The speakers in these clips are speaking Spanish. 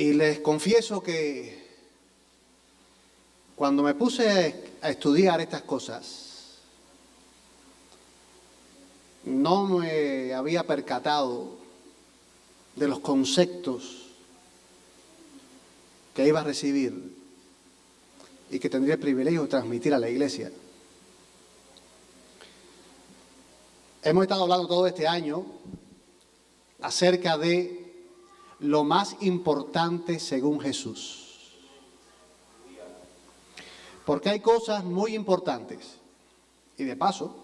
Y les confieso que cuando me puse a estudiar estas cosas, no me había percatado de los conceptos que iba a recibir y que tendría el privilegio de transmitir a la iglesia. Hemos estado hablando todo este año acerca de lo más importante según Jesús. Porque hay cosas muy importantes. Y de paso,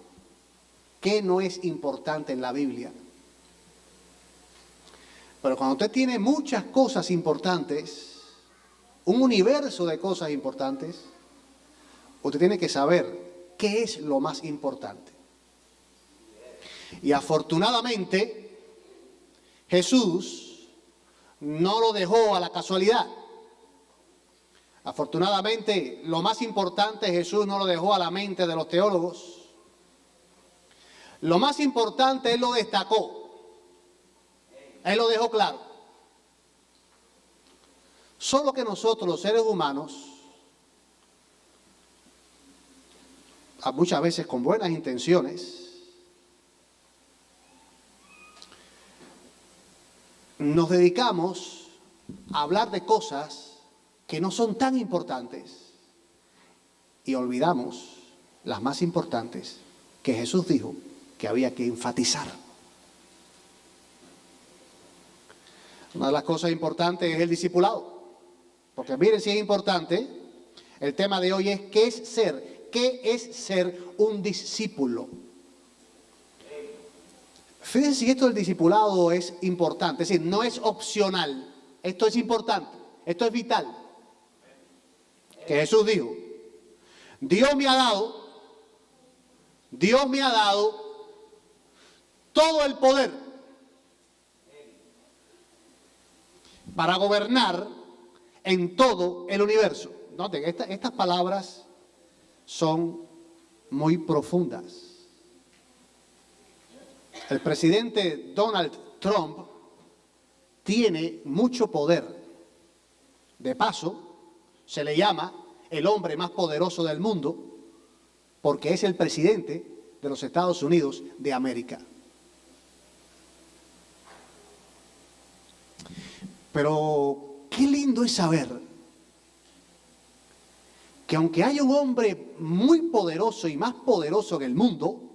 ¿qué no es importante en la Biblia? Pero cuando usted tiene muchas cosas importantes, un universo de cosas importantes, usted tiene que saber qué es lo más importante. Y afortunadamente, Jesús no lo dejó a la casualidad. Afortunadamente, lo más importante Jesús no lo dejó a la mente de los teólogos. Lo más importante Él lo destacó. Él lo dejó claro. Solo que nosotros, los seres humanos, muchas veces con buenas intenciones, nos dedicamos a hablar de cosas que no son tan importantes y olvidamos las más importantes que Jesús dijo que había que enfatizar. Una de las cosas importantes es el discipulado, porque miren si es importante, el tema de hoy es ¿qué es ser un discípulo? Fíjense si esto del discipulado es importante, es decir, no es opcional, esto es importante, esto es vital. Que Jesús dijo, Dios me ha dado todo el poder para gobernar en todo el universo. Noten, estas palabras son muy profundas. El presidente Donald Trump tiene mucho poder. De paso, se le llama el hombre más poderoso del mundo porque es el presidente de los Estados Unidos de América. Pero qué lindo es saber que aunque haya un hombre muy poderoso y más poderoso en el mundo,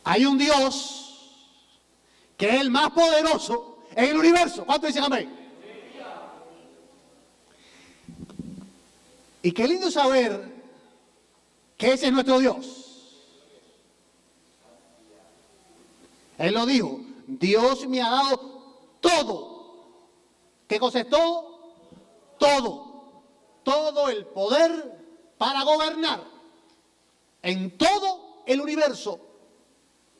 hay un Dios que es el más poderoso en el universo. ¿Cuántos dicen amén? Y qué lindo saber que ese es nuestro Dios. Él lo dijo, Dios me ha dado todo. ¿Qué cosa es todo? Todo. Todo el poder para gobernar en todo el universo.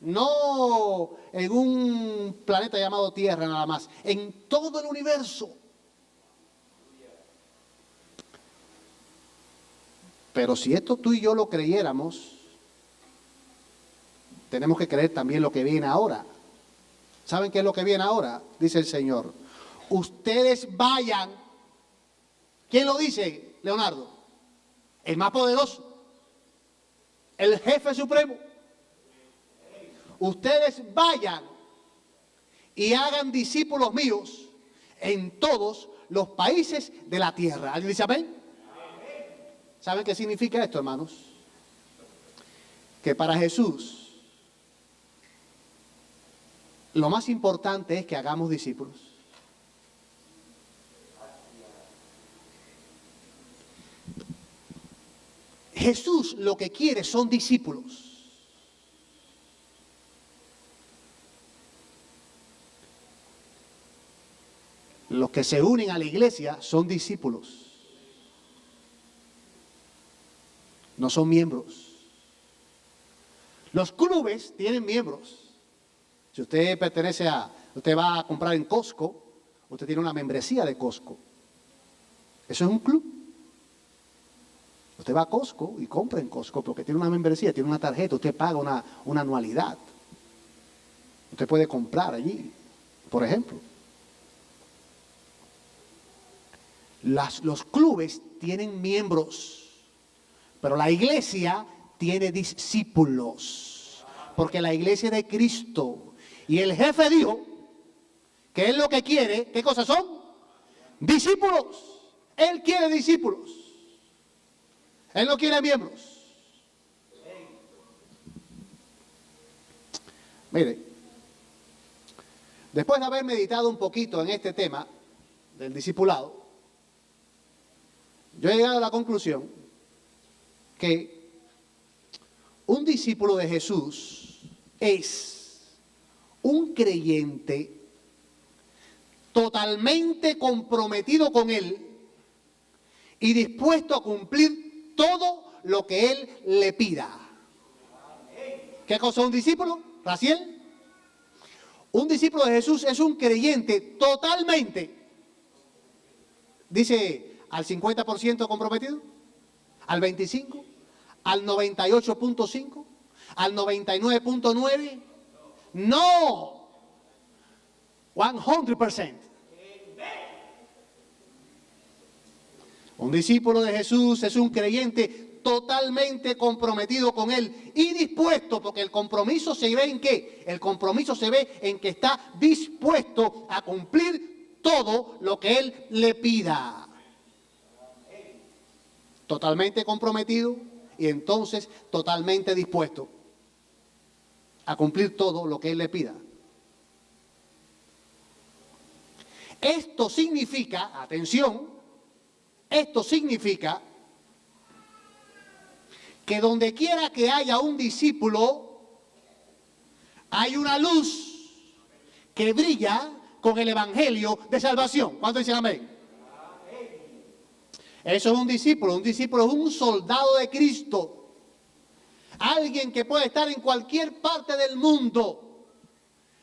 No en un planeta llamado Tierra nada más, en todo el universo. Pero si esto tú y yo lo creyéramos, tenemos que creer también lo que viene ahora. ¿Saben qué es lo que viene ahora? Dice el Señor. Ustedes vayan. ¿Quién lo dice, Leonardo? El más poderoso. El jefe supremo. Ustedes vayan y hagan discípulos míos en todos los países de la tierra. ¿Alguien dice amén? ¿Saben qué significa esto, hermanos? Que para Jesús lo más importante es que hagamos discípulos. Jesús lo que quiere son discípulos. Los que se unen a la iglesia son discípulos. No son miembros. Los clubes tienen miembros. Si usted usted va a comprar en Costco, usted tiene una membresía de Costco. Eso es un club. Usted va a Costco y compra en Costco porque tiene una membresía, tiene una tarjeta, usted paga una anualidad. Usted puede comprar allí. Por ejemplo, los clubes tienen miembros, pero la iglesia tiene discípulos, porque la iglesia es de Cristo. Y el jefe dijo que él lo que quiere, ¿qué cosas son? Discípulos. Él quiere discípulos. Él no quiere miembros. Mire, después de haber meditado un poquito en este tema del discipulado, yo he llegado a la conclusión que un discípulo de Jesús es un creyente totalmente comprometido con Él y dispuesto a cumplir todo lo que Él le pida. ¿Qué cosa es un discípulo, Raciel? Un discípulo de Jesús es un creyente totalmente, dice, al 50% comprometido, al 25%, al 98.5%, al 99.9%. No, 100%. Un discípulo de Jesús es un creyente totalmente comprometido con Él y dispuesto, porque el compromiso se ve en ¿qué? El compromiso se ve en que está dispuesto a cumplir todo lo que Él le pida. Totalmente comprometido y entonces totalmente dispuesto a cumplir todo lo que Él le pida. Esto significa, atención, esto significa que donde quiera que haya un discípulo, hay una luz que brilla con el evangelio de salvación. ¿Cuántos dicen amén? Eso es un discípulo. Un discípulo es un soldado de Cristo. Alguien que puede estar en cualquier parte del mundo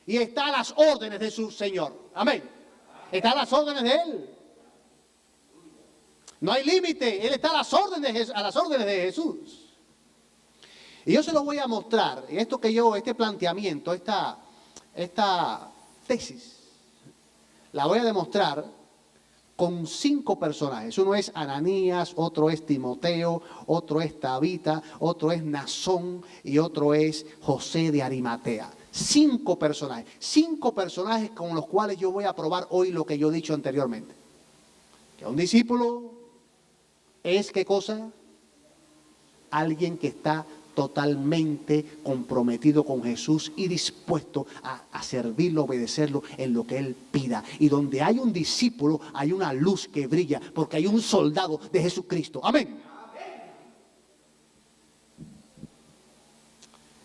y está a las órdenes de su Señor. Amén. Está a las órdenes de Él. No hay límite. Él está a las órdenes de Jesús. Y yo se lo voy a mostrar. Este planteamiento, esta tesis, la voy a demostrar con 5 personajes. Uno es Ananías, otro es Timoteo, otro es Tabita, otro es Nasón y otro es José de Arimatea. 5 personajes. 5 personajes con los cuales yo voy a probar hoy lo que yo he dicho anteriormente. Que un discípulo es, ¿qué cosa? Alguien que está totalmente comprometido con Jesús y dispuesto a servirlo, obedecerlo en lo que Él pida. Y donde hay un discípulo, hay una luz que brilla, porque hay un soldado de Jesucristo. Amén.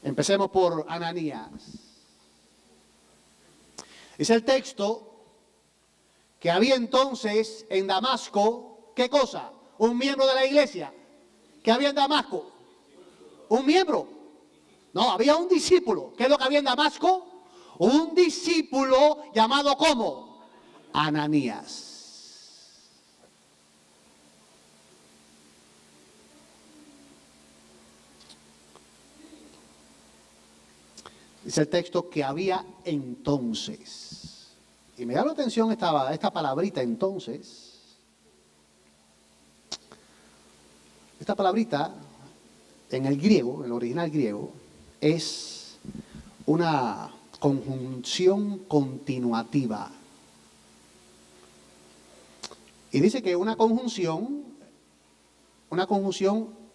Empecemos por Ananías. Dice el texto que había entonces en Damasco, ¿qué cosa? Un miembro de la iglesia. ¿Qué había en Damasco? Un miembro. No, había un discípulo. ¿Qué es lo que había en Damasco? Un discípulo llamado ¿cómo? Ananías. Dice el texto que había entonces. Y me da la atención esta palabrita entonces. Esta palabrita en el griego, en el original griego, es una conjunción continuativa. Y dice que una conjunción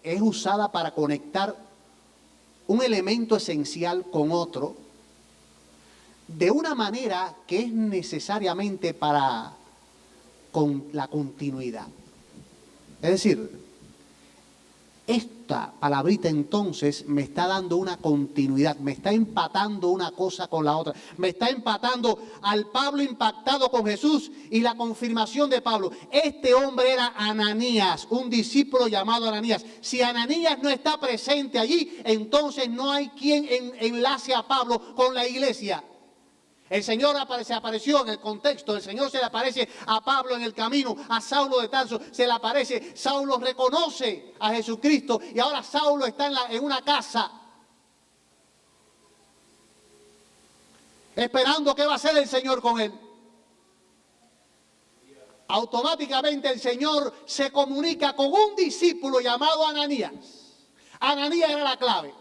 es usada para conectar un elemento esencial con otro de una manera que es necesariamente con la continuidad. Es decir, esta palabrita entonces me está dando una continuidad, me está empatando una cosa con la otra, me está empatando al Pablo impactado con Jesús y la confirmación de Pablo. Este hombre era Ananías, un discípulo llamado Ananías. Si Ananías no está presente allí, entonces no hay quien enlace a Pablo con la iglesia. El Señor se apareció en el contexto, el Señor se le aparece a Pablo en el camino, a Saulo de Tarso se le aparece, Saulo reconoce a Jesucristo y ahora Saulo está en una casa. esperando qué va a hacer el Señor con él. Automáticamente el Señor se comunica con un discípulo llamado Ananías. Ananías era la clave.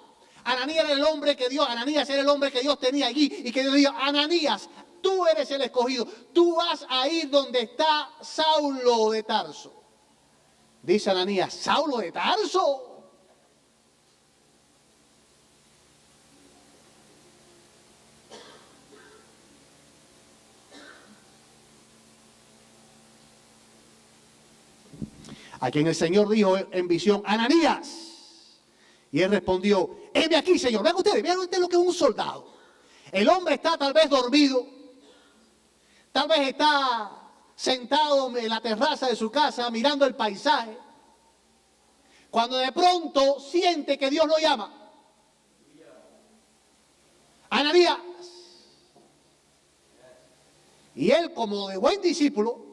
Ananías era el hombre que Dios, Ananías era el hombre que Dios tenía allí y que Dios dijo: Ananías, tú eres el escogido, tú vas a ir donde está Saulo de Tarso. Dice Ananías: ¿Saulo de Tarso? A quien el Señor dijo en visión: Ananías. Y él respondió: heme aquí, Señor. Vean ustedes lo que es un soldado. El hombre está tal vez dormido, tal vez está sentado en la terraza de su casa mirando el paisaje, cuando de pronto siente que Dios lo llama. Ananías. Y él, como de buen discípulo,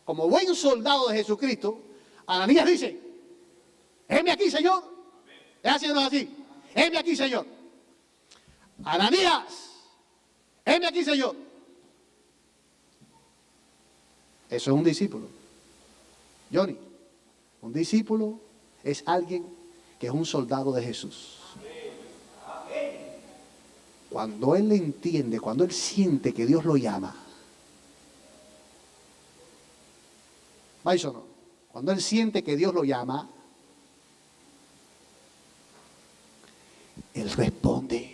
como buen soldado de Jesucristo, Ananías dice: heme aquí, Señor. Es haciéndolo así: heme aquí, Señor. Ananías, heme aquí, Señor. Eso es un discípulo. Johnny, un discípulo es alguien que es un soldado de Jesús. Cuando él entiende, cuando él siente que Dios lo llama, ¿vais o no? Cuando él siente que Dios lo llama, él responde.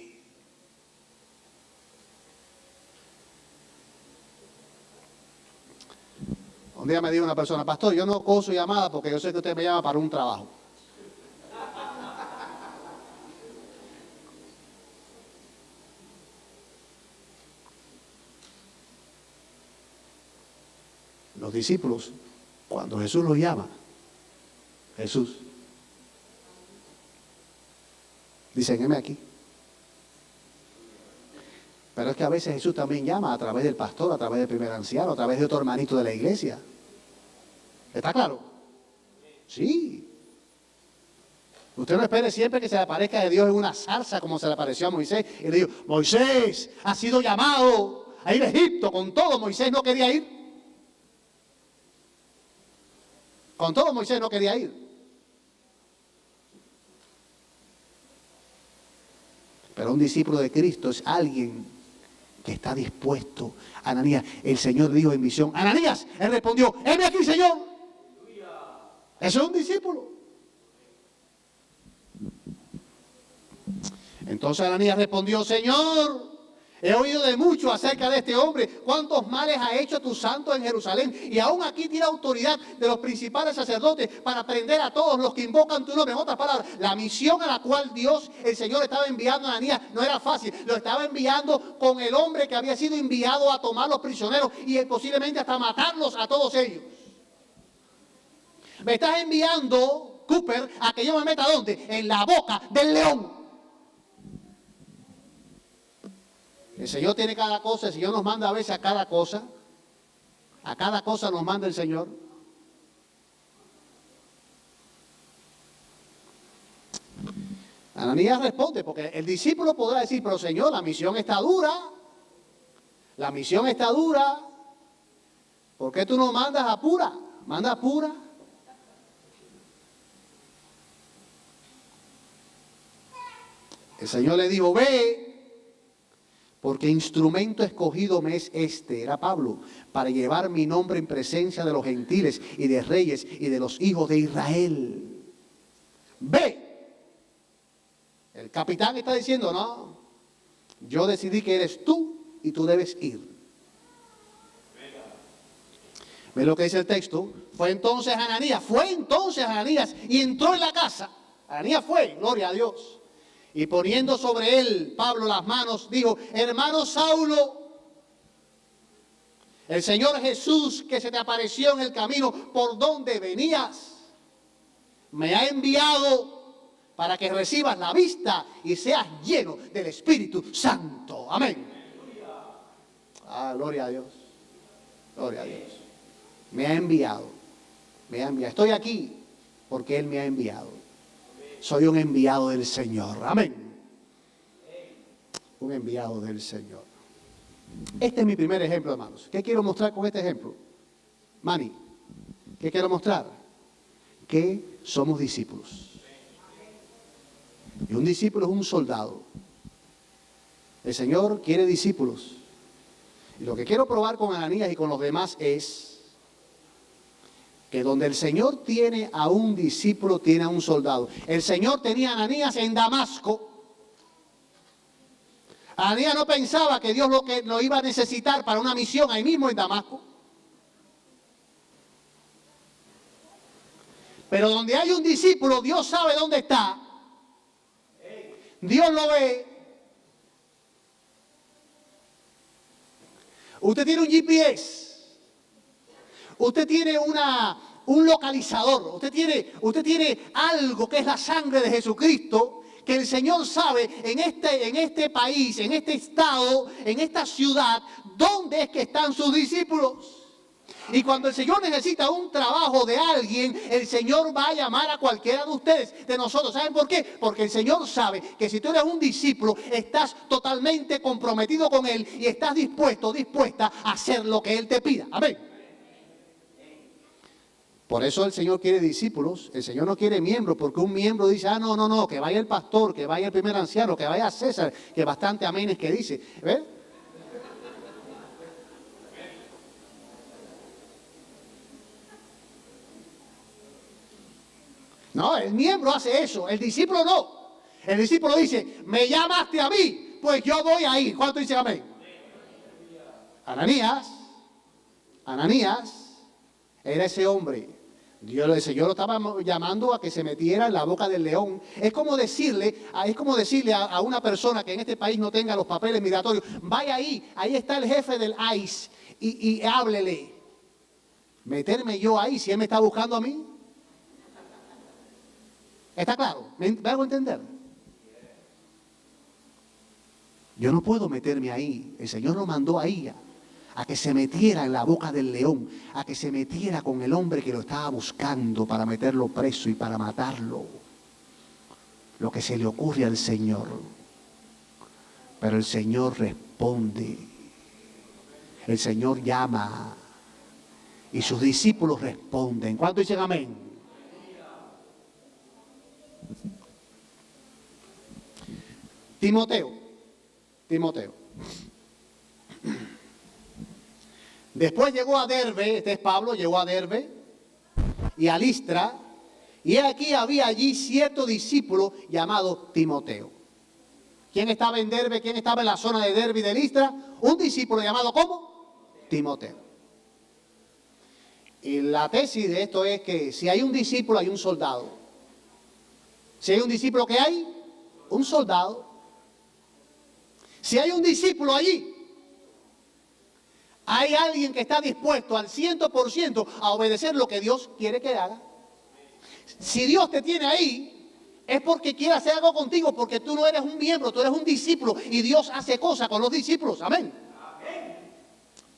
Un día me dijo una persona: pastor, yo no cojo su llamada porque yo sé que usted me llama para un trabajo. Los discípulos, cuando Jesús los llama, Jesús, dicen: heme aquí. Pero es que a veces Jesús también llama a través del pastor, a través del primer anciano, a través de otro hermanito de la iglesia. ¿Está claro? Sí. Usted no espere siempre que se le aparezca de Dios en una zarza como se le apareció a Moisés y le dijo: Moisés, ha sido llamado a ir a Egipto. Con todo, Moisés no quería ir. Con todo, Moisés no quería ir. Pero un discípulo de Cristo es alguien que está dispuesto. Ananías, el Señor dijo en visión: Ananías. Él respondió: heme aquí, Señor. Eso es un discípulo. Entonces Ananías respondió: Señor, he oído de mucho acerca de este hombre, cuántos males ha hecho tu santo en Jerusalén, y aún aquí tiene autoridad de los principales sacerdotes para prender a todos los que invocan tu nombre. En otras palabras, la misión a la cual Dios, el Señor, estaba enviando a Ananías no era fácil. Lo estaba enviando con el hombre que había sido enviado a tomar los prisioneros y posiblemente hasta matarlos a todos ellos. Me estás enviando, Cooper, a que yo me meta ¿dónde? En la boca del león. El Señor tiene cada cosa. El Señor nos manda a veces a cada cosa nos manda el Señor. Ananías responde, porque el discípulo podrá decir: pero Señor, la misión está dura. La misión está dura. ¿Por qué tú no mandas a pura? Manda a pura. El Señor le dijo: ve, porque instrumento escogido me es este, era Pablo, para llevar mi nombre en presencia de los gentiles y de reyes y de los hijos de Israel. Ve. El capitán está diciendo: no, yo decidí que eres tú y tú debes ir. ¿Ves lo que dice el texto? Fue entonces Ananías y entró en la casa. Ananías fue, gloria a Dios. Y poniendo sobre él, Pablo, las manos, dijo: hermano Saulo, el Señor Jesús que se te apareció en el camino por donde venías, me ha enviado para que recibas la vista y seas lleno del Espíritu Santo. Amén. Ah, gloria a Dios. Gloria a Dios. Me ha enviado. Estoy aquí porque Él me ha enviado. Soy un enviado del Señor. Amén. Un enviado del Señor. Este es mi primer ejemplo, hermanos. ¿Qué quiero mostrar con este ejemplo? Manny, ¿qué quiero mostrar? Que somos discípulos. Y un discípulo es un soldado. El Señor quiere discípulos. Y lo que quiero probar con Ananías y con los demás es que donde el Señor tiene a un discípulo, tiene a un soldado. El Señor tenía a Ananías en Damasco. Ananías no pensaba que Dios lo iba a necesitar para una misión ahí mismo en Damasco. Pero donde hay un discípulo, Dios sabe dónde está. Dios lo ve. Usted tiene un GPS. Usted tiene un localizador. Usted tiene algo que es la sangre de Jesucristo, que el Señor sabe en este país, en este estado, en esta ciudad, dónde es que están sus discípulos. Y cuando el Señor necesita un trabajo de alguien, el Señor va a llamar a cualquiera de ustedes, de nosotros. ¿Saben por qué? Porque el Señor sabe que si tú eres un discípulo, estás totalmente comprometido con Él y estás dispuesta a hacer lo que Él te pida. Amén. Por eso el Señor quiere discípulos, el Señor no quiere miembros, porque un miembro dice, no, que vaya el pastor, que vaya el primer anciano, que vaya César, que bastante aménes que dice. ¿Ves? No, el miembro hace eso, el discípulo no. El discípulo dice, me llamaste a mí, pues yo voy a ir. ¿Cuánto dice amén? Ananías era ese hombre. Dios le dice, yo lo estaba llamando a que se metiera en la boca del león. Es como decirle a una persona que en este país no tenga los papeles migratorios, vaya ahí está el jefe del ICE y háblele. Meterme yo ahí si él me está buscando a mí. ¿Está claro? ¿Me hago entender? Yo no puedo meterme ahí. El Señor lo mandó ahí a que se metiera en la boca del león, a que se metiera con el hombre que lo estaba buscando para meterlo preso y para matarlo. Lo que se le ocurre al Señor. Pero el Señor responde. El Señor llama. Y sus discípulos responden. ¿Cuántos dicen amén? Timoteo. Después llegó a Derbe, este es Pablo, llegó a Derbe y a Listra, y aquí había allí cierto discípulo llamado Timoteo. ¿Quién estaba en Derbe? ¿Quién estaba en la zona de Derbe y de Listra? Un discípulo llamado ¿cómo? Timoteo. Y la tesis de esto es que si hay un discípulo, hay un soldado. Si hay un discípulo, ¿qué hay? Un soldado. Si hay un discípulo allí, hay alguien que está dispuesto al 100% a obedecer lo que Dios quiere que haga. Si Dios te tiene ahí, es porque quiere hacer algo contigo, porque tú no eres un miembro, tú eres un discípulo y Dios hace cosas con los discípulos. Amén.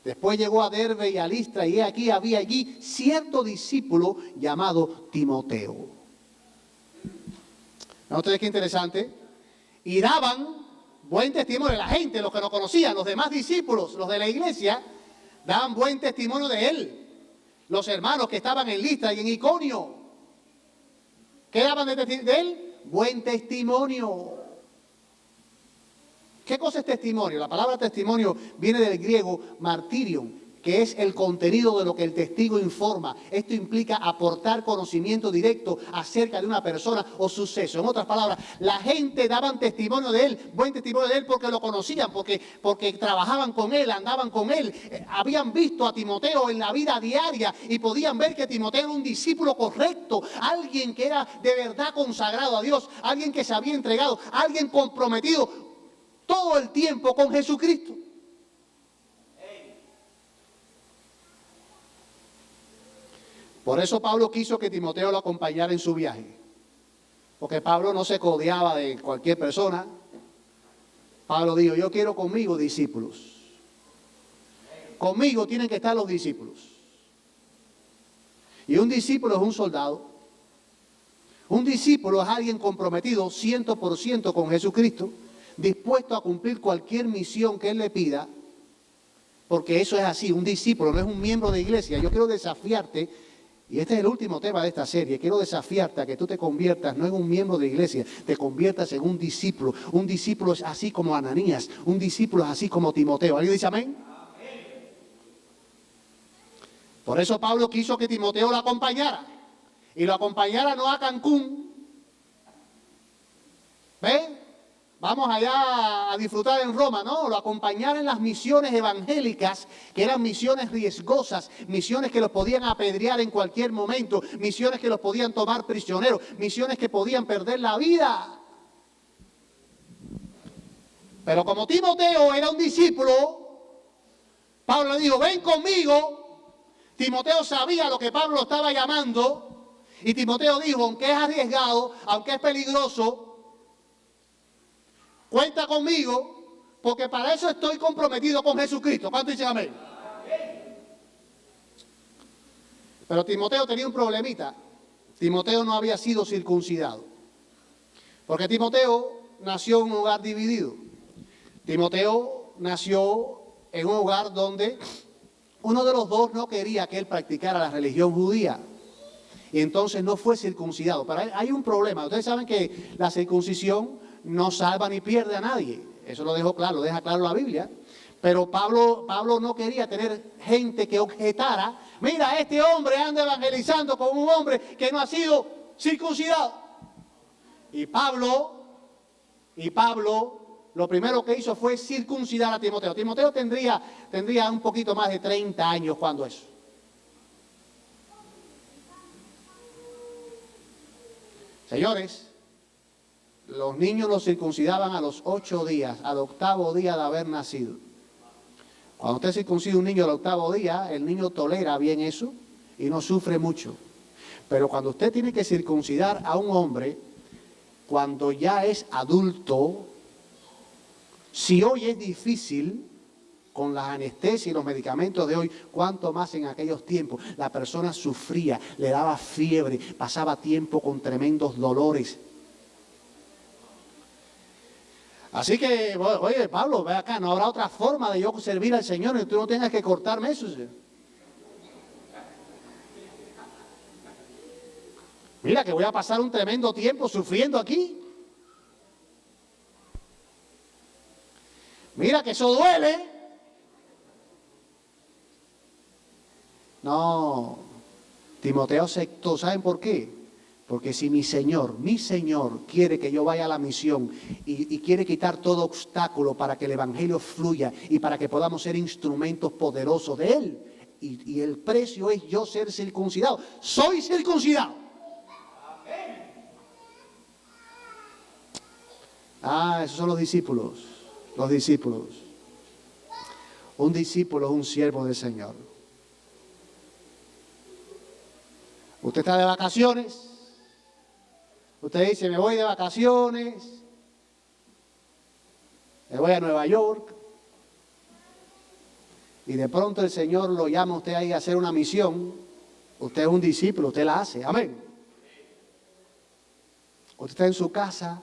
Después llegó a Derbe y a Listra y aquí había allí cierto discípulo llamado Timoteo. ¿No ustedes qué interesante? Y daban buen testimonio de la gente, los que lo conocían, los demás discípulos, los de la iglesia, daban buen testimonio de él. Los hermanos que estaban en Listra y en Iconio, ¿qué daban de él? Buen testimonio. ¿Qué cosa es testimonio? La palabra testimonio viene del griego martirion, que es el contenido de lo que el testigo informa. Esto implica aportar conocimiento directo acerca de una persona o suceso. En otras palabras, la gente daban testimonio de él, buen testimonio de él porque lo conocían, porque trabajaban con él, andaban con él, habían visto a Timoteo en la vida diaria y podían ver que Timoteo era un discípulo correcto, alguien que era de verdad consagrado a Dios, alguien que se había entregado, alguien comprometido todo el tiempo con Jesucristo. Por eso Pablo quiso que Timoteo lo acompañara en su viaje. Porque Pablo no se codeaba de cualquier persona. Pablo dijo, yo quiero conmigo discípulos. Conmigo tienen que estar los discípulos. Y un discípulo es un soldado. Un discípulo es alguien comprometido 100% con Jesucristo, dispuesto a cumplir cualquier misión que Él le pida, porque eso es así, un discípulo no es un miembro de iglesia. Yo quiero desafiarte, y este es el último tema de esta serie, quiero desafiarte a que tú te conviertas no en un miembro de iglesia, te conviertas en un discípulo. Un discípulo es así como Ananías, un discípulo es así como Timoteo. ¿Alguien dice amén? Por eso Pablo quiso que Timoteo lo acompañara, y lo acompañara no a Cancún, ¿ve? Vamos allá a disfrutar en Roma, no, lo acompañara en las misiones evangélicas, que eran misiones riesgosas, misiones que los podían apedrear en cualquier momento, misiones que los podían tomar prisioneros, misiones que podían perder la vida. Pero como Timoteo era un discípulo, Pablo le dijo, ven conmigo. Timoteo sabía lo que Pablo estaba llamando, y Timoteo dijo, aunque es arriesgado, aunque es peligroso, cuenta conmigo, porque para eso estoy comprometido con Jesucristo. ¿Cuánto dicen amén? Pero Timoteo tenía un problemita. Timoteo no había sido circuncidado, porque Timoteo nació en un hogar dividido. Timoteo nació en un hogar donde uno de los dos no quería que él practicara la religión judía, y entonces no fue circuncidado. Pero hay un problema. Ustedes saben que la circuncisión no salva ni pierde a nadie. Eso lo deja claro la Biblia. Pero Pablo no quería tener gente que objetara, mira, este hombre anda evangelizando con un hombre que no ha sido circuncidado. Y Pablo lo primero que hizo fue circuncidar a Timoteo. Timoteo tendría un poquito más de 30 años cuando eso. Señores, los niños los circuncidaban a los 8 días, al 8º día de haber nacido. Cuando usted circuncida un niño al 8º día, el niño tolera bien eso y no sufre mucho. Pero cuando usted tiene que circuncidar a un hombre, cuando ya es adulto, si hoy es difícil con las anestesias y los medicamentos de hoy, cuánto más en aquellos tiempos. La persona sufría, le daba fiebre, pasaba tiempo con tremendos dolores. Así que, oye, Pablo, ve acá, no habrá otra forma de yo servir al Señor y tú no tengas que cortarme eso. Mira que voy a pasar un tremendo tiempo sufriendo aquí. Mira que eso duele. No, Timoteo aceptó. ¿Saben por qué? Porque si mi Señor quiere que yo vaya a la misión y quiere quitar todo obstáculo para que el Evangelio fluya y para que podamos ser instrumentos poderosos de Él, y el precio es yo ser circuncidado. Soy circuncidado. Esos son los discípulos. Los discípulos. Un discípulo es un siervo del Señor. Usted está de vacaciones. Usted dice, me voy de vacaciones. Me voy a Nueva York. Y de pronto el Señor lo llama a usted ahí a hacer una misión. Usted es un discípulo, usted la hace. Amén. Usted está en su casa.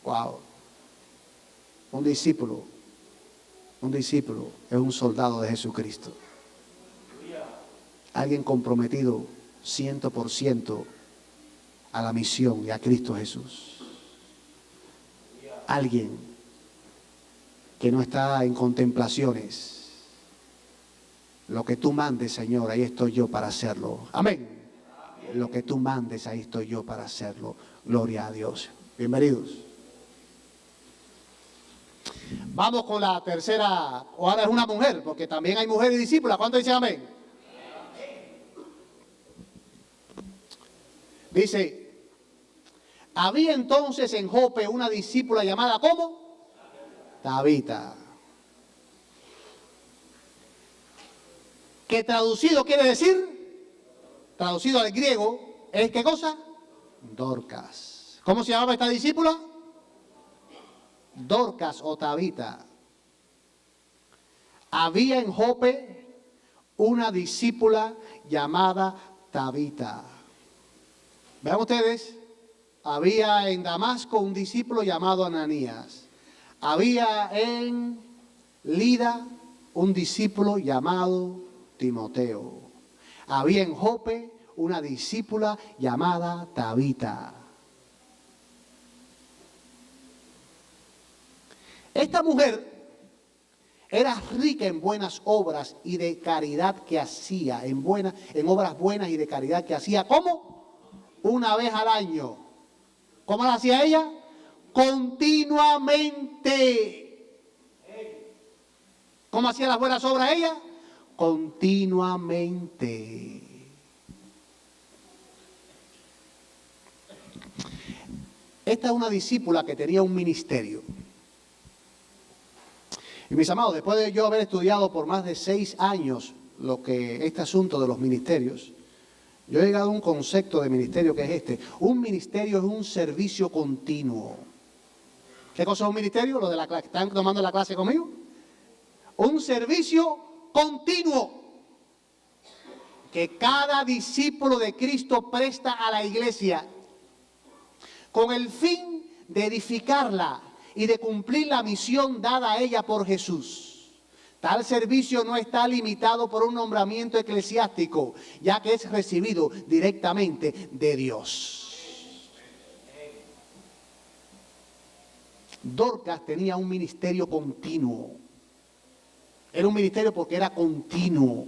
Wow. Un discípulo es un soldado de Jesucristo. Alguien comprometido 100% a la misión y a Cristo Jesús. Alguien que no está en contemplaciones. Lo que tú mandes, Señor, ahí estoy yo para hacerlo. Amén. Lo que tú mandes, ahí estoy yo para hacerlo. Gloria a Dios. Bienvenidos. Vamos con la tercera. Ahora es una mujer, porque también hay mujeres discípulas. ¿Cuánto dicen amén? Dice, había entonces en Jope una discípula llamada ¿cómo? Tabita. Que traducido quiere decir, traducido al griego, es ¿qué cosa? Dorcas. ¿Cómo se llamaba esta discípula? Dorcas o Tabita. Había en Jope una discípula llamada Tabita. Vean ustedes, había en Damasco un discípulo llamado Ananías. Había en Lida un discípulo llamado Timoteo. Había en Jope una discípula llamada Tabita. Esta mujer era rica en buenas obras y de caridad que hacía, en obras buenas y de caridad que hacía, ¿cómo? Una vez al año. ¿Cómo lo hacía ella? Continuamente. ¿Cómo hacía las buenas obras ella? Continuamente. Esta es una discípula que tenía un ministerio. Y mis amados, después de yo haber estudiado por más de 6 años este asunto de los ministerios, yo he llegado a un concepto de ministerio que es este. Un ministerio es un servicio continuo. ¿Qué cosa es un ministerio? Los de la clase, ¿están tomando la clase conmigo? Un servicio continuo que cada discípulo de Cristo presta a la iglesia con el fin de edificarla y de cumplir la misión dada a ella por Jesús. Tal servicio no está limitado por un nombramiento eclesiástico, ya que es recibido directamente de Dios. Dorcas tenía un ministerio continuo. Era un ministerio porque era continuo.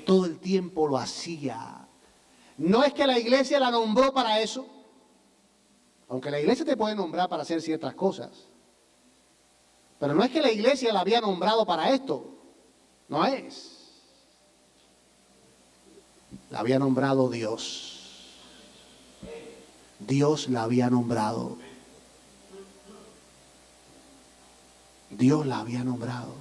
Todo el tiempo lo hacía. No es que la iglesia la nombró para eso, aunque la iglesia te puede nombrar para hacer ciertas cosas. Pero no es que la iglesia la había nombrado para esto. No es. La había nombrado Dios. Dios la había nombrado. Dios la había nombrado.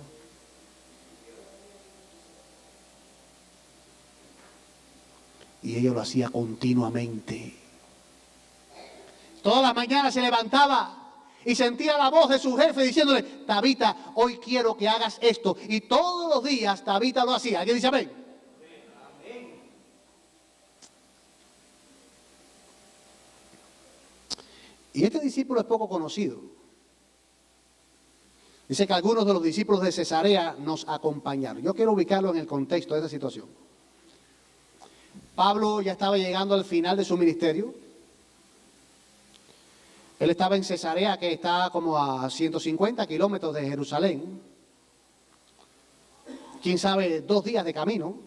Y ella lo hacía continuamente. Todas las mañanas se levantaba y sentía la voz de su jefe diciéndole: Tabita, hoy quiero que hagas esto. Y todos los días Tabita lo hacía. ¿Alguien dice amén? Y este discípulo es poco conocido. Dice que algunos de los discípulos de Cesarea nos acompañaron. Yo quiero ubicarlo en el contexto de esta situación. Pablo ya estaba llegando al final de su ministerio. Él estaba en Cesarea, que está como a 150 kilómetros de Jerusalén. Quién sabe, 2 días de camino,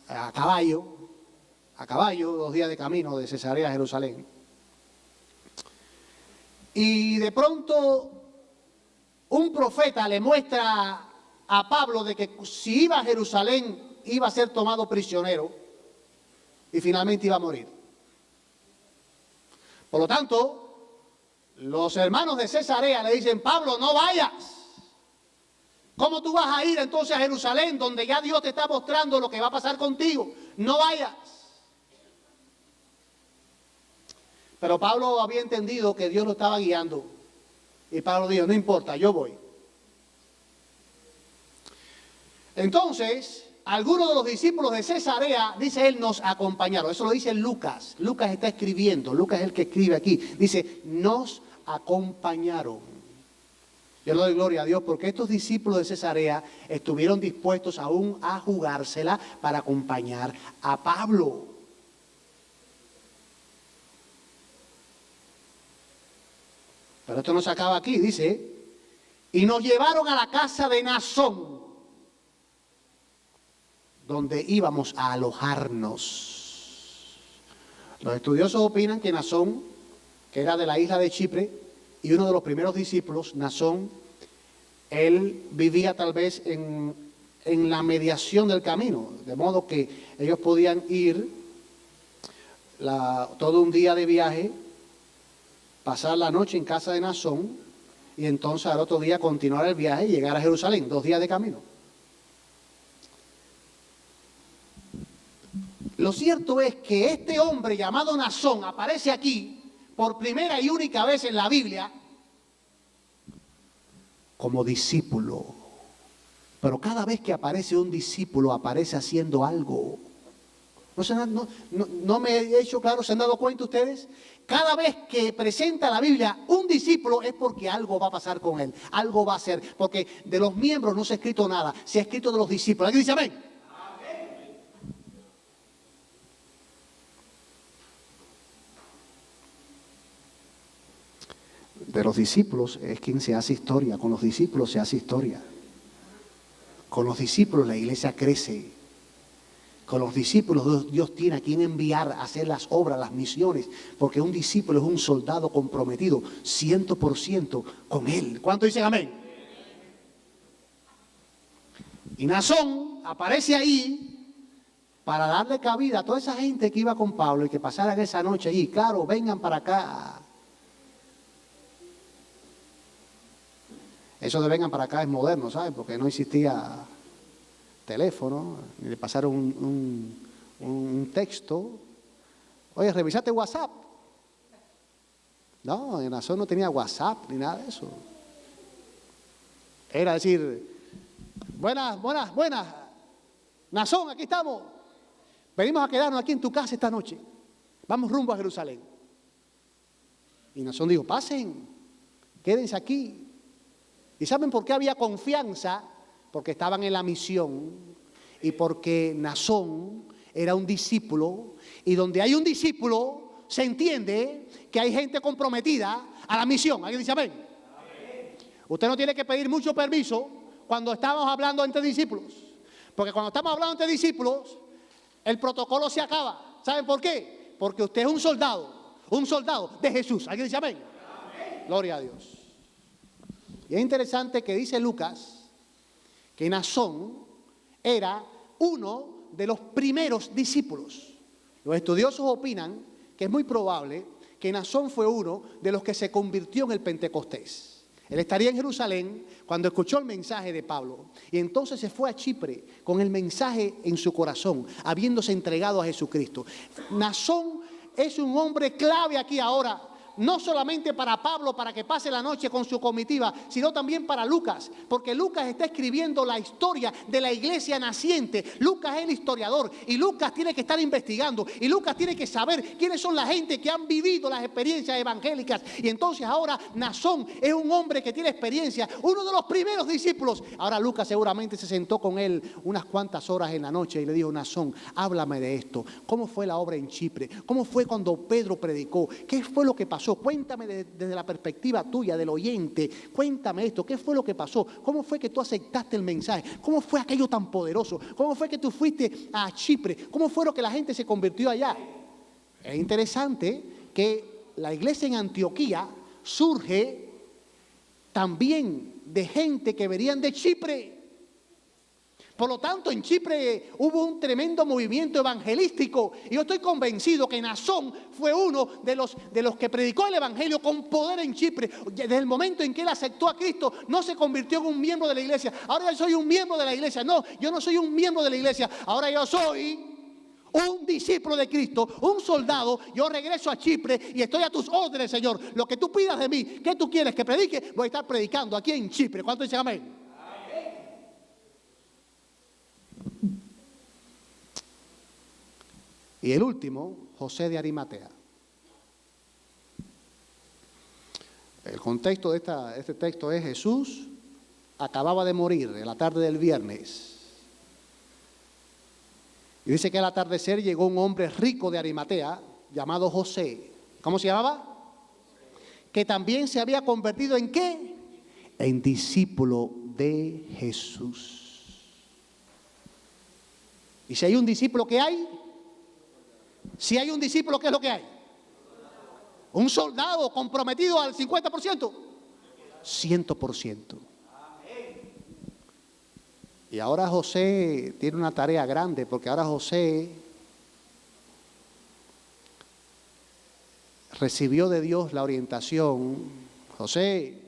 a caballo, 2 días de camino de Cesarea a Jerusalén. Y de pronto un profeta le muestra a Pablo de que si iba a Jerusalén iba a ser tomado prisionero y finalmente iba a morir. Por lo tanto, los hermanos de Cesarea le dicen: Pablo, no vayas. ¿Cómo tú vas a ir entonces a Jerusalén, donde ya Dios te está mostrando lo que va a pasar contigo? No vayas. Pero Pablo había entendido que Dios lo estaba guiando. Y Pablo dijo: no importa, yo voy. Entonces, algunos de los discípulos de Cesarea, dice él, nos acompañaron. Eso lo dice Lucas. Lucas está escribiendo. Lucas es el que escribe aquí. Dice: nos acompañaron. Yo le doy gloria a Dios porque estos discípulos de Cesarea estuvieron dispuestos aún a jugársela para acompañar a Pablo. Pero esto no se acaba aquí, dice: y nos llevaron a la casa de Nasón, donde íbamos a alojarnos. Los estudiosos opinan que Nasón, que era de la isla de Chipre, y uno de los primeros discípulos, Nasón, él vivía tal vez en la mediación del camino, de modo que ellos podían ir todo un día de viaje, pasar la noche en casa de Nasón y entonces al otro día continuar el viaje y llegar a Jerusalén, 2 días de camino. Lo cierto es que este hombre llamado Nasón aparece aquí por primera y única vez en la Biblia como discípulo. Pero cada vez que aparece un discípulo aparece haciendo algo. No me he hecho claro, ¿se han dado cuenta ustedes? Cada vez que presenta la Biblia un discípulo es porque algo va a pasar con él, algo va a hacer, porque de los miembros no se ha escrito nada, se ha escrito de los discípulos. ¿Alguien dice amén? De los discípulos es quien se hace historia, con los discípulos se hace historia. Con los discípulos la iglesia crece. Con los discípulos Dios tiene a quien enviar a hacer las obras, las misiones, porque un discípulo es un soldado comprometido 100% con Él. ¿Cuántos dicen amén? Y Naasón aparece ahí para darle cabida a toda esa gente que iba con Pablo y que pasaran esa noche allí. Claro, vengan para acá. Eso de vengan para acá es moderno, ¿sabes? Porque no existía teléfono, ni le pasaron un texto. Oye, ¿revisaste WhatsApp? No, Naasón no tenía WhatsApp ni nada de eso. Era decir, buenas, Naasón, aquí estamos. Venimos a quedarnos aquí en tu casa esta noche. Vamos rumbo a Jerusalén. Y Naasón dijo, pasen, quédense aquí. ¿Y saben por qué había confianza? Porque estaban en la misión y porque Naasón era un discípulo, y donde hay un discípulo se entiende que hay gente comprometida a la misión. ¿Alguien dice amén? Amén. Usted no tiene que pedir mucho permiso cuando estamos hablando entre discípulos, porque cuando estamos hablando entre discípulos el protocolo se acaba. ¿Saben por qué? Porque usted es un soldado de Jesús. ¿Alguien dice amén? Amén. Gloria a Dios. Y es interesante que dice Lucas que Naasón era uno de los primeros discípulos. Los estudiosos opinan que es muy probable que Naasón fue uno de los que se convirtió en el Pentecostés. Él estaría en Jerusalén cuando escuchó el mensaje de Pablo y entonces se fue a Chipre con el mensaje en su corazón, habiéndose entregado a Jesucristo. Naasón es un hombre clave aquí ahora. No solamente para Pablo, para que pase la noche con su comitiva, sino también para Lucas, porque Lucas está escribiendo la historia de la iglesia naciente. Lucas es el historiador y Lucas tiene que estar investigando y Lucas tiene que saber quiénes son la gente que han vivido las experiencias evangélicas. Y entonces ahora Naasón es un hombre que tiene experiencia, uno de los primeros discípulos. Ahora Lucas seguramente se sentó con él unas cuantas horas en la noche y le dijo, Naasón, háblame de esto. ¿Cómo fue la obra en Chipre? ¿Cómo fue cuando Pedro predicó? ¿Qué fue lo que pasó? Cuéntame desde la perspectiva tuya, del oyente. Cuéntame esto. ¿Qué fue lo que pasó? ¿Cómo fue que tú aceptaste el mensaje? ¿Cómo fue aquello tan poderoso? ¿Cómo fue que tú fuiste a Chipre? ¿Cómo fue lo que la gente se convirtió allá? Es interesante que la iglesia en Antioquía surge también de gente que venían de Chipre. Por lo tanto, en Chipre hubo un tremendo movimiento evangelístico y yo estoy convencido que Naasón fue uno de los que predicó el evangelio con poder en Chipre. Desde el momento en que él aceptó a Cristo, no se convirtió en un miembro de la iglesia. Ahora yo soy un miembro de la iglesia. No, yo no soy un miembro de la iglesia. Ahora yo soy un discípulo de Cristo, un soldado. Yo regreso a Chipre y estoy a tus órdenes, Señor. Lo que tú pidas de mí, ¿qué tú quieres que predique? Voy a estar predicando aquí en Chipre. ¿Cuántos dicen amén? Y el último, José de Arimatea. El contexto de este texto es: Jesús acababa de morir en la tarde del viernes. Y dice que al atardecer llegó un hombre rico de Arimatea llamado José. ¿Cómo se llamaba? Que también se había convertido ¿en qué? En discípulo de Jesús. Y si hay un discípulo, ¿qué hay? Si hay un discípulo, ¿qué es lo que hay? Un soldado comprometido al 50%. 100%. Y ahora José tiene una tarea grande, porque ahora José recibió de Dios la orientación. José,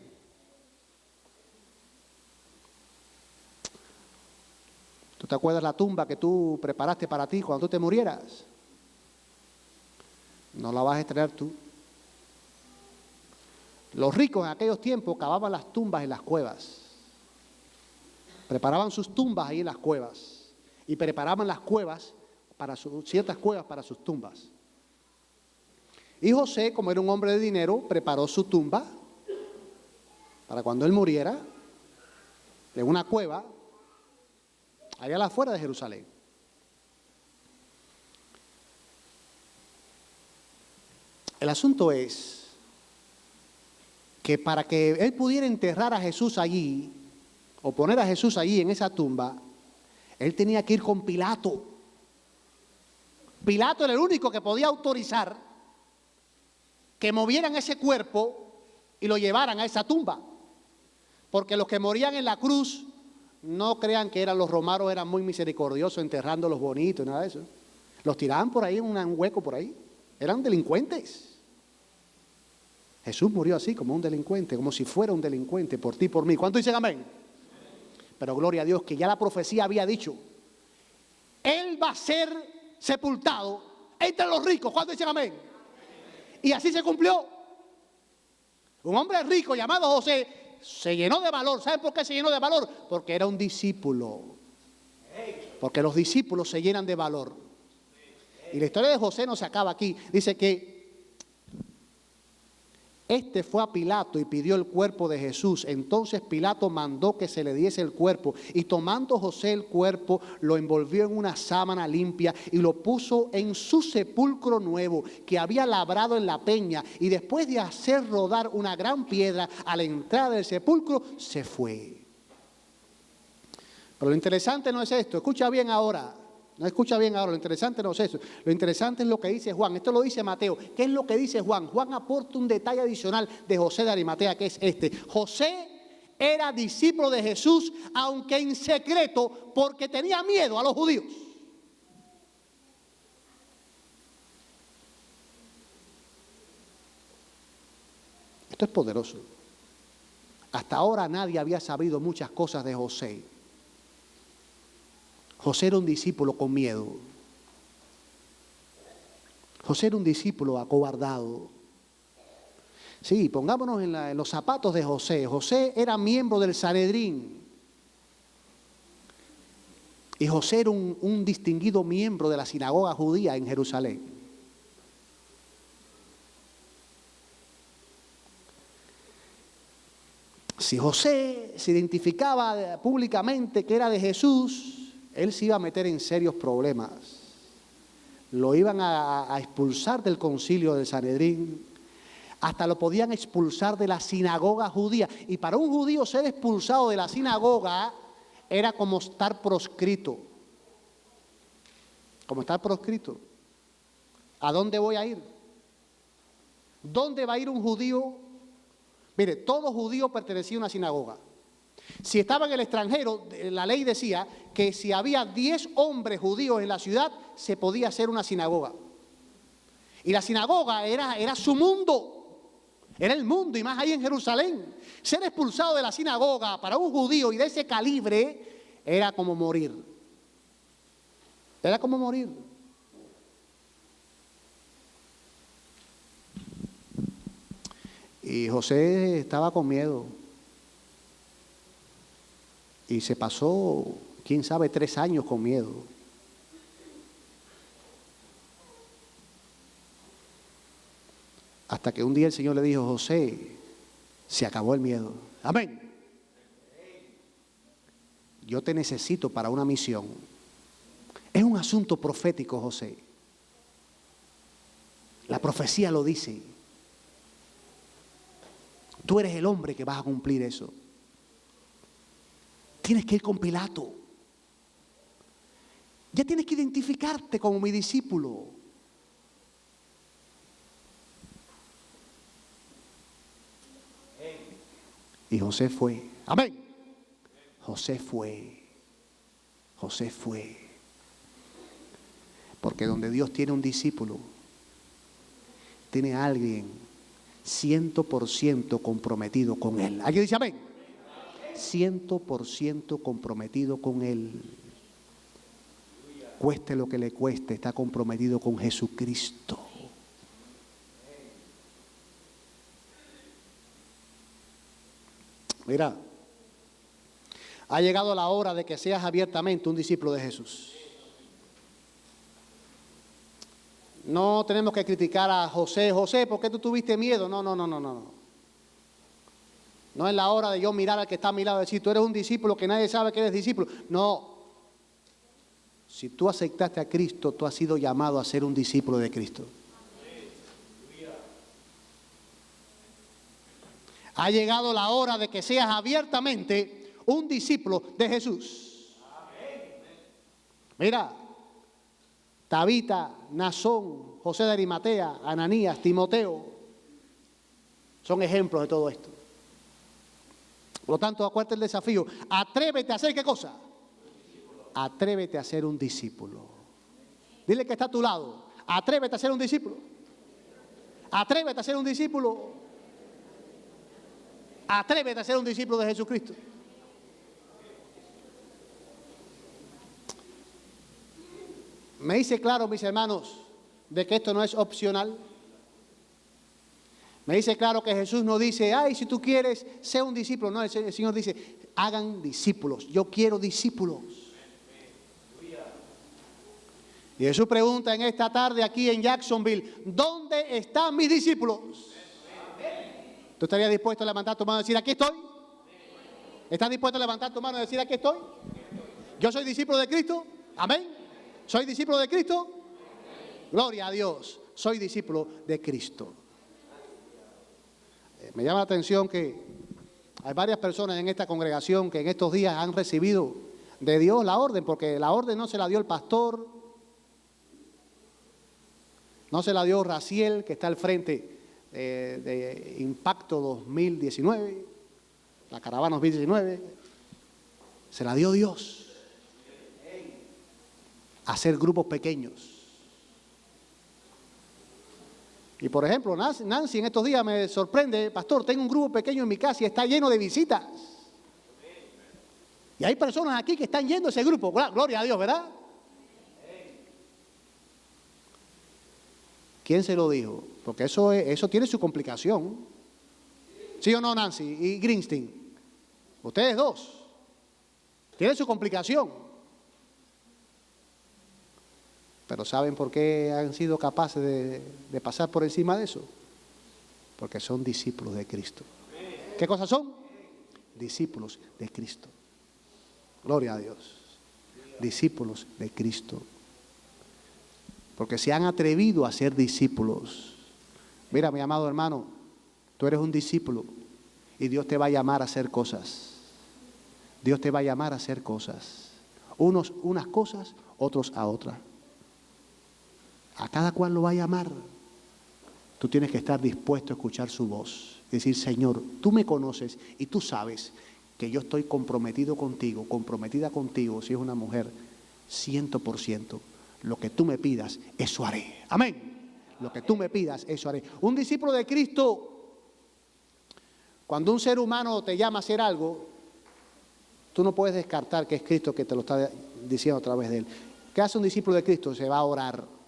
¿tú te acuerdas la tumba que tú preparaste para ti cuando tú te murieras? No la vas a estrenar tú. Los ricos en aquellos tiempos cavaban las tumbas en las cuevas. Preparaban sus tumbas ahí en las cuevas. Y preparaban las cuevas ciertas cuevas para sus tumbas. Y José, como era un hombre de dinero, preparó su tumba para cuando él muriera, en una cueva, allá a la afuera de Jerusalén. El asunto es que para que él pudiera enterrar a Jesús allí, o poner a Jesús allí en esa tumba, él tenía que ir con Pilato. Pilato era el único que podía autorizar que movieran ese cuerpo y lo llevaran a esa tumba. Porque los que morían en la cruz, no crean que eran los romanos, eran muy misericordiosos enterrándolos bonitos, nada de eso. Los tiraban por ahí en un hueco por ahí. Eran delincuentes. Jesús murió así, como un delincuente, como si fuera un delincuente, por ti y por mí. ¿Cuántos dicen amén? Pero gloria a Dios, que ya la profecía había dicho, Él va a ser sepultado entre los ricos. ¿Cuántos dicen amén? Y así se cumplió. Un hombre rico llamado José se llenó de valor. ¿Saben por qué se llenó de valor? Porque era un discípulo. Porque los discípulos se llenan de valor. Y la historia de José no se acaba aquí. Dice que este fue a Pilato y pidió el cuerpo de Jesús. Entonces Pilato mandó que se le diese el cuerpo. Y tomando José el cuerpo, lo envolvió en una sábana limpia y lo puso en su sepulcro nuevo que había labrado en la peña. Y después de hacer rodar una gran piedra a la entrada del sepulcro, se fue. Pero lo interesante no es esto. Escucha bien ahora. No escucha bien ahora, lo interesante no es eso. Lo interesante es lo que dice Juan. Esto lo dice Mateo. ¿Qué es lo que dice Juan? Juan aporta un detalle adicional de José de Arimatea, que es este. José era discípulo de Jesús, aunque en secreto, porque tenía miedo a los judíos. Esto es poderoso. Hasta ahora nadie había sabido muchas cosas de José. José era un discípulo con miedo. José era un discípulo acobardado. Sí, pongámonos en los zapatos de José. José era miembro del Sanedrín. Y José era un distinguido miembro de la sinagoga judía en Jerusalén. Si José se identificaba públicamente que era de Jesús, él se iba a meter en serios problemas. Lo iban a expulsar del concilio del Sanedrín. Hasta lo podían expulsar de la sinagoga judía. Y para un judío ser expulsado de la sinagoga era como estar proscrito. Como estar proscrito. ¿A dónde voy a ir? ¿Dónde va a ir un judío? Mire, todo judío pertenecía a una sinagoga. Si estaba en el extranjero, la ley decía que si había 10 hombres judíos en la ciudad, se podía hacer una sinagoga. Y la sinagoga era su mundo, era el mundo, y más ahí en Jerusalén. Ser expulsado de la sinagoga para un judío y de ese calibre era como morir. Era como morir. Y José estaba con miedo. Y se pasó, quién sabe, 3 años con miedo. Hasta que un día el Señor le dijo, José, se acabó el miedo. Amén. Yo te necesito para una misión. Es un asunto profético, José. La profecía lo dice. Tú eres el hombre que vas a cumplir eso. Tienes que ir con Pilato. Ya tienes que identificarte como mi discípulo. Y José fue. Amén. José fue. José fue. Porque donde Dios tiene un discípulo, tiene a alguien 100% comprometido con él. ¿Alguien dice amén? 100% comprometido con él. Cueste lo que le cueste, está comprometido con Jesucristo. Mira, ha llegado la hora de que seas abiertamente un discípulo de Jesús. No tenemos que criticar a José. José, ¿por qué tú tuviste miedo? No, no, no, no, no. No es la hora de yo mirar al que está a mi lado y decir, tú eres un discípulo que nadie sabe que eres discípulo. No. Si tú aceptaste a Cristo, tú has sido llamado a ser un discípulo de Cristo. Ha llegado la hora de que seas abiertamente un discípulo de Jesús. Mira, Tabita, Nazón, José de Arimatea, Ananías, Timoteo, son ejemplos de todo esto. Por lo tanto, acuérdate el desafío. Atrévete a hacer ¿qué cosa? Atrévete a ser un discípulo. Dile que está a tu lado. Atrévete a ser un discípulo. Atrévete a ser un discípulo. Atrévete a ser un discípulo de Jesucristo. Me dice claro, mis hermanos, de que esto no es opcional. Me dice claro que Jesús no dice, ay, si tú quieres, sé un discípulo. No, el Señor dice, hagan discípulos. Yo quiero discípulos. Y Jesús pregunta en esta tarde aquí en Jacksonville, ¿dónde están mis discípulos? ¿Tú estarías dispuesto a levantar tu mano y decir, aquí estoy? ¿Estás dispuesto a levantar tu mano y decir, aquí estoy? ¿Yo soy discípulo de Cristo? Amén. ¿Soy discípulo de Cristo? Gloria a Dios. Soy discípulo de Cristo. Me llama la atención que hay varias personas en esta congregación que en estos días han recibido de Dios la orden, porque la orden no se la dio el pastor, no se la dio Raciel, que está al frente de Impacto 2019, la caravana 2019, se la dio Dios. Hacer grupos pequeños. Y por ejemplo, Nancy en estos días me sorprende, pastor, tengo un grupo pequeño en mi casa y está lleno de visitas. Y hay personas aquí que están yendo a ese grupo, gloria a Dios, ¿verdad? ¿Quién se lo dijo? Porque eso tiene su complicación. ¿Sí o no, Nancy y Greenstein? Ustedes dos. Tiene su complicación. Pero ¿saben por qué han sido capaces de pasar por encima de eso? Porque son discípulos de Cristo. ¿Qué cosas son? Discípulos de Cristo. Gloria a Dios. Discípulos de Cristo. Porque se han atrevido a ser discípulos. Mira, mi amado hermano, tú eres un discípulo y Dios te va a llamar a hacer cosas. Dios te va a llamar a hacer cosas. Unos unas cosas, otros a otras. A cada cual lo va a llamar. Tú tienes que estar dispuesto a escuchar su voz. Decir, Señor, tú me conoces y tú sabes que yo estoy comprometido contigo, comprometida contigo, si es una mujer, 100%. Lo que tú me pidas, eso haré. Amén. Lo que tú me pidas, eso haré. Un discípulo de Cristo, cuando un ser humano te llama a hacer algo, tú no puedes descartar que es Cristo que te lo está diciendo a través de él. ¿Qué hace un discípulo de Cristo? Se va a orar.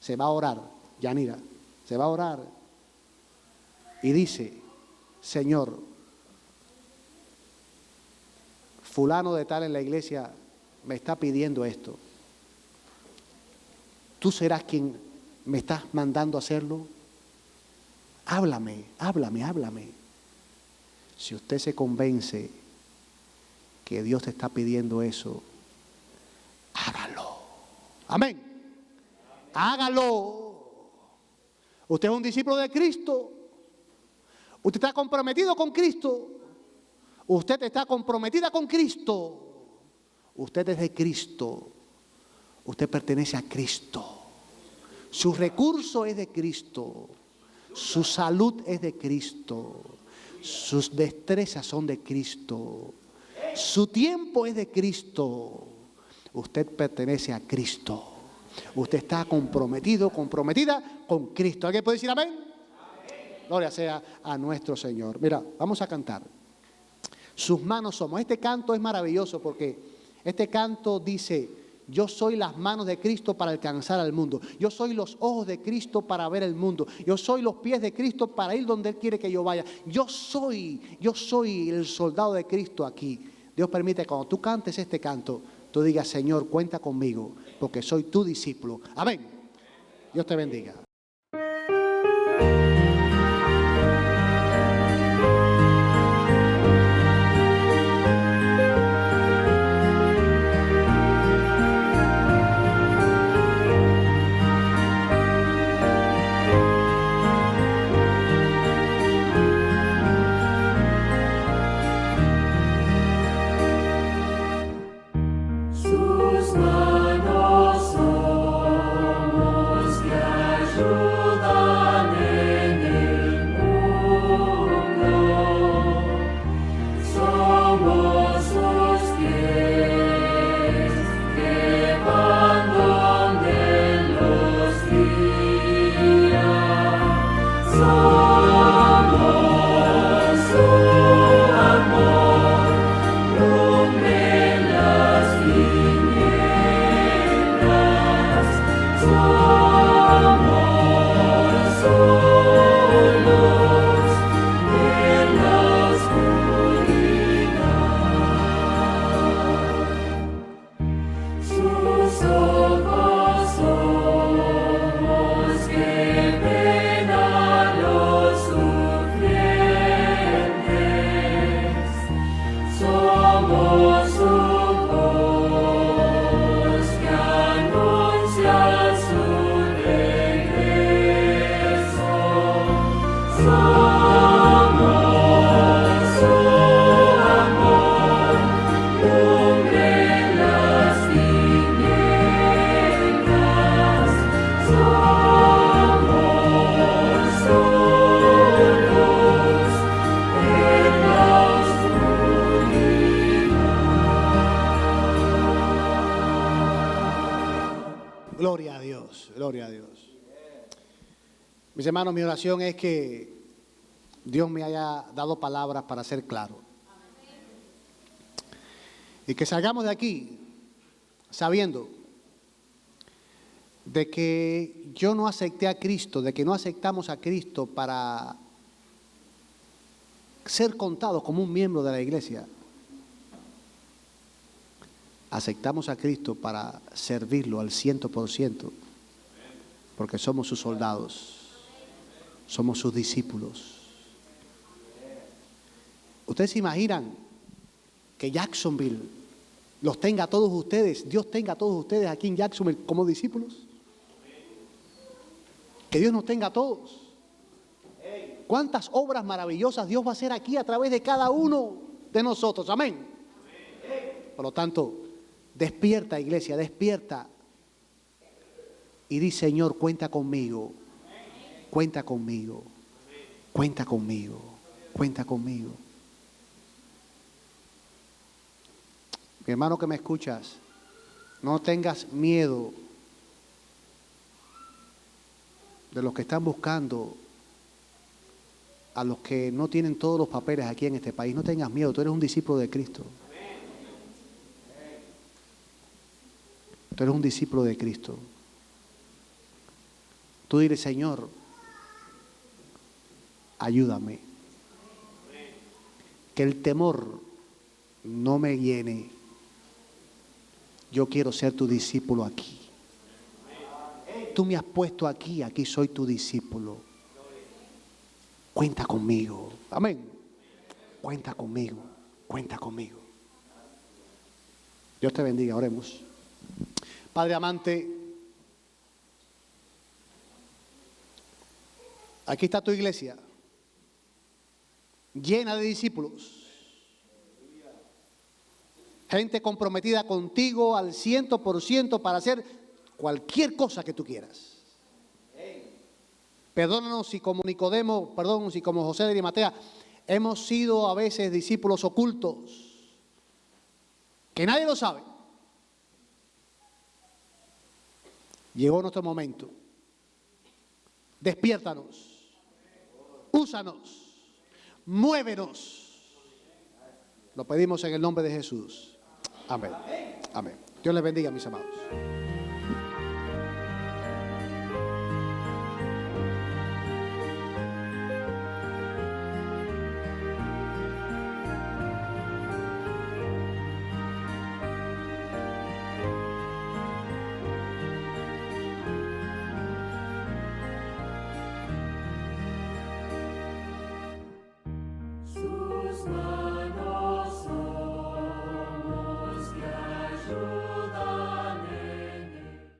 Se va a orar, Yanira, se va a orar y dice, Señor, fulano de tal en la iglesia me está pidiendo esto. ¿Tú serás quien me estás mandando a hacerlo? Háblame, háblame, háblame. Si usted se convence que Dios te está pidiendo eso, hágalo. Amén. Hágalo. Usted es un discípulo de Cristo. Usted está comprometido con Cristo. Usted está comprometida con Cristo. Usted es de Cristo. Usted pertenece a Cristo. Su recurso es de Cristo. Su salud es de Cristo. Sus destrezas son de Cristo. Su tiempo es de Cristo. Usted pertenece a Cristo. Usted está comprometido, comprometida con Cristo. ¿Alguien puede decir amén? Amén. Gloria sea a nuestro Señor. Mira, vamos a cantar. Sus manos somos. Este canto es maravilloso porque este canto dice, yo soy las manos de Cristo para alcanzar al mundo. Yo soy los ojos de Cristo para ver el mundo. Yo soy los pies de Cristo para ir donde Él quiere que yo vaya. Yo soy el soldado de Cristo aquí. Dios permite que cuando tú cantes este canto, tú digas, Señor, cuenta conmigo, porque soy tu discípulo. Amén. Dios te bendiga. Sus manos somos que ayudan en el mundo. Somos sus pies que van donde los guía. Somos su amor, lumbre en las tinieblas. Somos su luz en la oscuridad. Sus ojos somos que ven a los sufrientes. Somos su voz que anuncia su regreso. Somos su amor, lumbre en las tinieblas. Somos su luz en la oscuridad. Gloria a Dios, gloria a Dios. Mis hermanos, mi oración es que Dios me haya dado palabras para ser claro. Y que salgamos de aquí sabiendo de que yo no acepté a Cristo, de que no aceptamos a Cristo para ser contados como un miembro de la iglesia. Aceptamos a Cristo para servirlo al 100%, porque somos sus soldados, somos sus discípulos. ¿Ustedes se imaginan que Jacksonville los tenga a todos ustedes, Dios tenga a todos ustedes aquí en Jacksonville como discípulos? Que Dios nos tenga a todos. ¿Cuántas obras maravillosas Dios va a hacer aquí a través de cada uno de nosotros? Amén. Por lo tanto, despierta, iglesia, despierta. Y di, Señor, cuenta conmigo. Cuenta conmigo. Cuenta conmigo. Cuenta conmigo. Mi hermano que me escuchas, no tengas miedo de los que están buscando a los que no tienen todos los papeles aquí en este país. No tengas miedo, tú eres un discípulo de Cristo. Tú eres un discípulo de Cristo. Tú dile, Señor, ayúdame. Que el temor no me llene. Yo quiero ser tu discípulo aquí. Tú me has puesto aquí, aquí soy tu discípulo. Cuenta conmigo. Amén. Cuenta conmigo, cuenta conmigo. Dios te bendiga, oremos. Padre amante, aquí está tu iglesia, llena de discípulos. Gente comprometida contigo al 100% para hacer cualquier cosa que tú quieras. Perdónanos si como Nicodemo, perdón, si como José de Arimatea, hemos sido a veces discípulos ocultos, que nadie lo sabe. Llegó nuestro momento. Despiértanos, úsanos, muévenos. Lo pedimos en el nombre de Jesús. Amén. Amén. Dios les bendiga, mis amados.